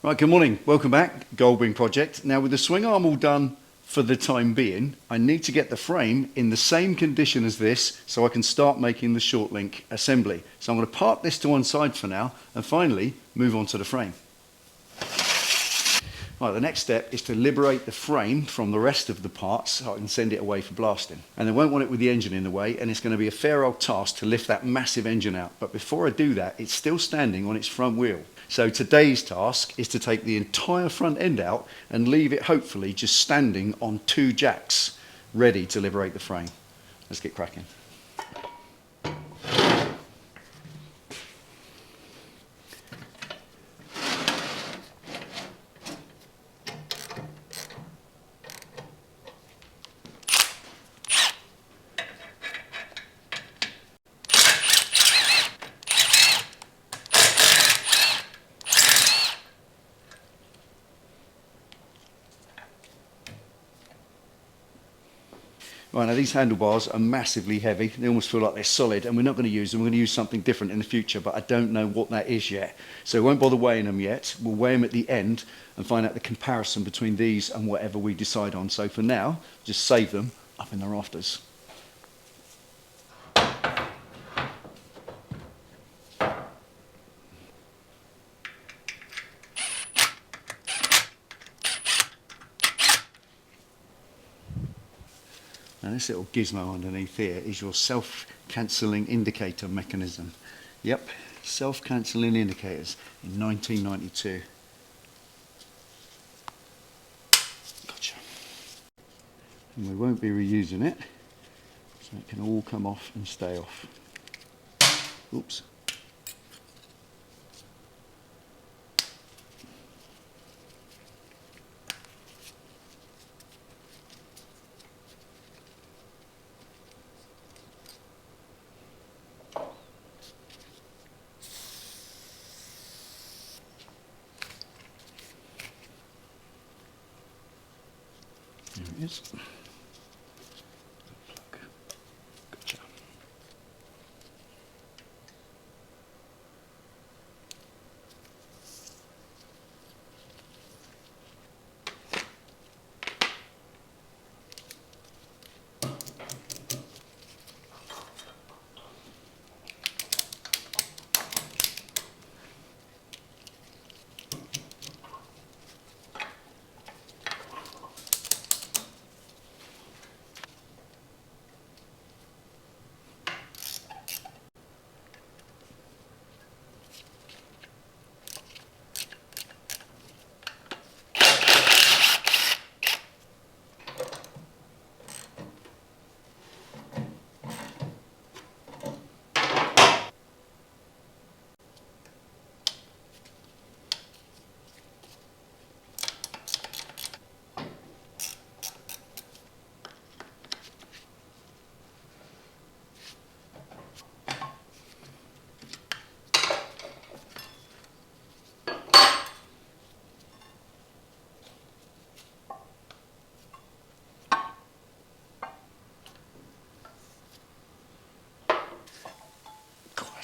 Right, good morning. Welcome back, Goldwing project. Now with the swing arm all done for the time being, I need to get the frame in the same condition as this so I can start making the short link assembly. So I'm going to park this to one side for now and finally move on to the frame. Right, the next step is to liberate the frame from the rest of the parts so I can send it away for blasting. And I won't want it with the engine in the way, and it's going to be a fair old task to lift that massive engine out. But before I do that, it's still standing on its front wheel. So today's task is to take the entire front end out and leave it hopefully just standing on two jacks, ready to liberate the frame. Let's get cracking. Right, now these handlebars are massively heavy. They almost feel like they're solid, and we're not going to use them. We're going to use something different in the future, but I don't know what that is yet. So we won't bother weighing them yet. We'll weigh them at the end and find out the comparison between these and whatever we decide on. So for now, just save them up in the rafters. Now this little gizmo underneath here is your self-cancelling indicator mechanism. Yep, self-cancelling indicators in 1992. Gotcha. And we won't be reusing it, so it can all come off and stay off. Oops. There it is. Gotcha.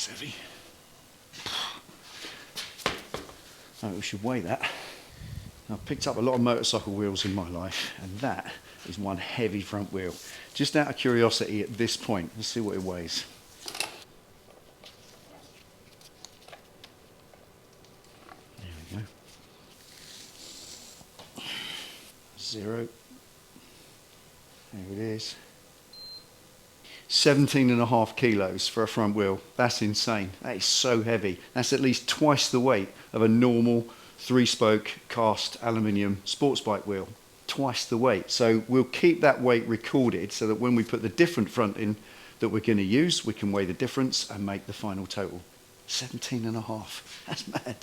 Heavy. Oh, we should weigh that. I've picked up a lot of motorcycle wheels in my life, and that is one heavy front wheel. Just out of curiosity at this point, let's see what it weighs. There we go. 0. There it is. 17.5 kilos for a front wheel. That's insane. That is so heavy. That's at least twice the weight of a normal 3-spoke cast aluminium sports bike wheel. Twice the weight. So we'll keep that weight recorded so that when we put the different front in that we're going to use, we can weigh the difference and make the final total. 17.5. That's mad.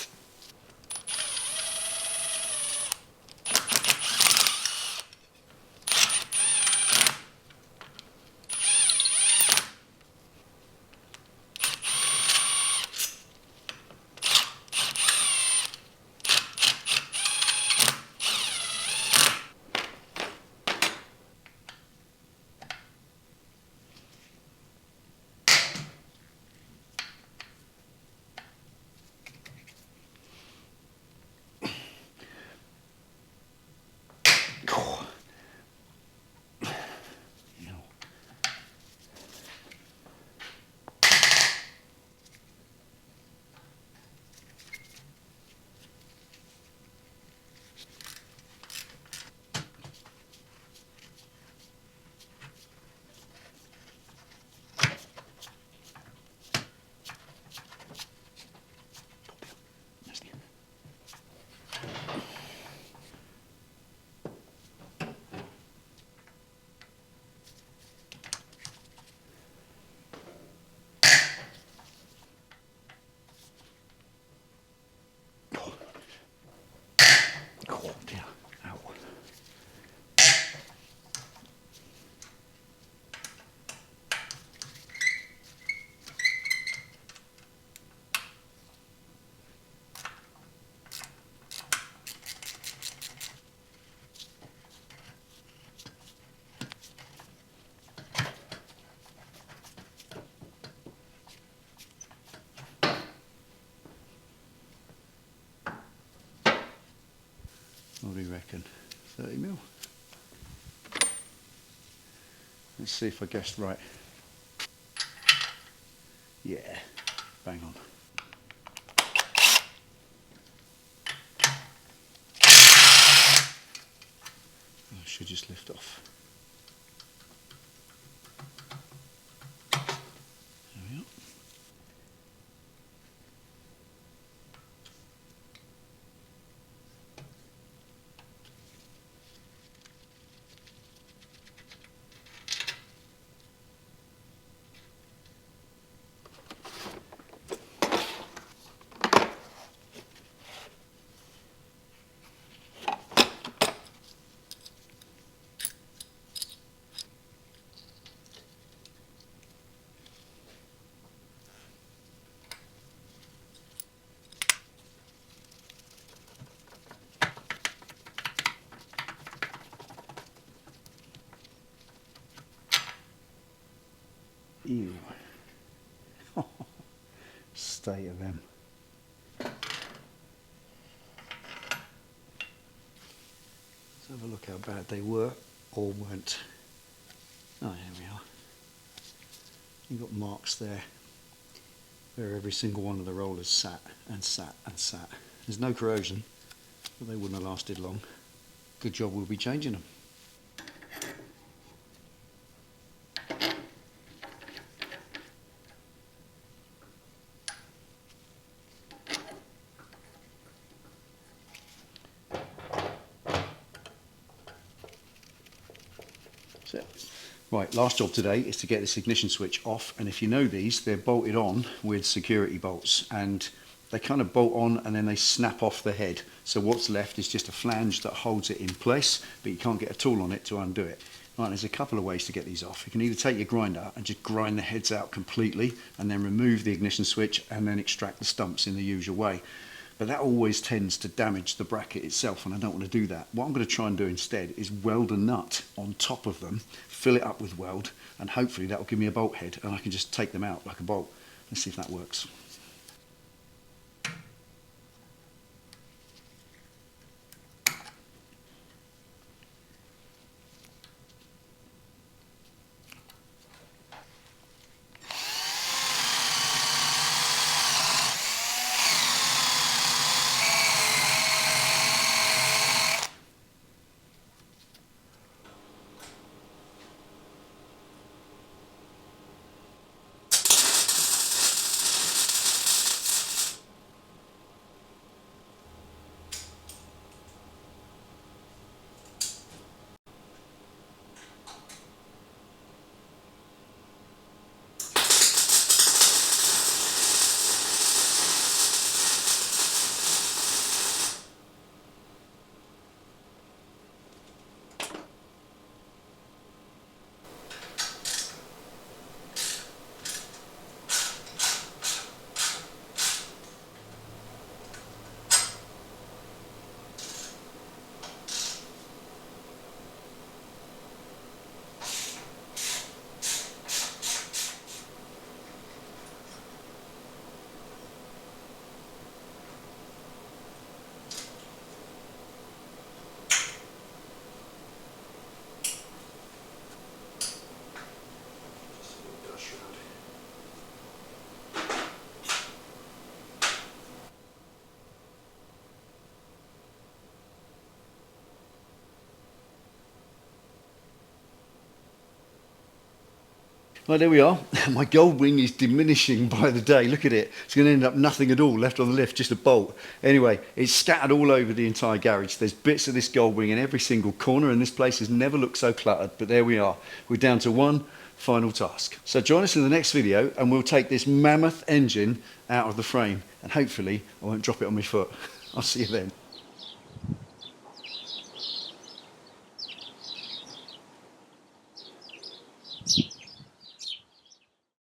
Oh dear. Ow. What do you reckon? 30 mil? Let's see if I guessed right. Yeah, bang on. I should just lift off. There we are. Ew. State of them. Let's have a look how bad they were or weren't. Oh, here we are. You've got marks there where every single one of the rollers sat and sat and sat. There's no corrosion, but they wouldn't have lasted long. Good job we'll be changing them. Right, last job today is to get this ignition switch off, and if you know these, they're bolted on with security bolts, and they kind of bolt on and then they snap off the head. So what's left is just a flange that holds it in place, but you can't get a tool on it to undo it. Right, there's a couple of ways to get these off. You can either take your grinder and just grind the heads out completely and then remove the ignition switch and then extract the stumps in the usual way. But that always tends to damage the bracket itself, and I don't want to do that. What I'm going to try and do instead is weld a nut on top of them, fill it up with weld, and hopefully that will give me a bolt head and I can just take them out like a bolt. Let's see if that works. Well, there we are. My Goldwing is diminishing by the day. Look at it. It's going to end up nothing at all left on the lift, just a bolt. Anyway, it's scattered all over the entire garage. There's bits of this Goldwing in every single corner, and this place has never looked so cluttered. But there we are. We're down to one final task. So join us in the next video, and we'll take this mammoth engine out of the frame. And hopefully I won't drop it on my foot. I'll see you then.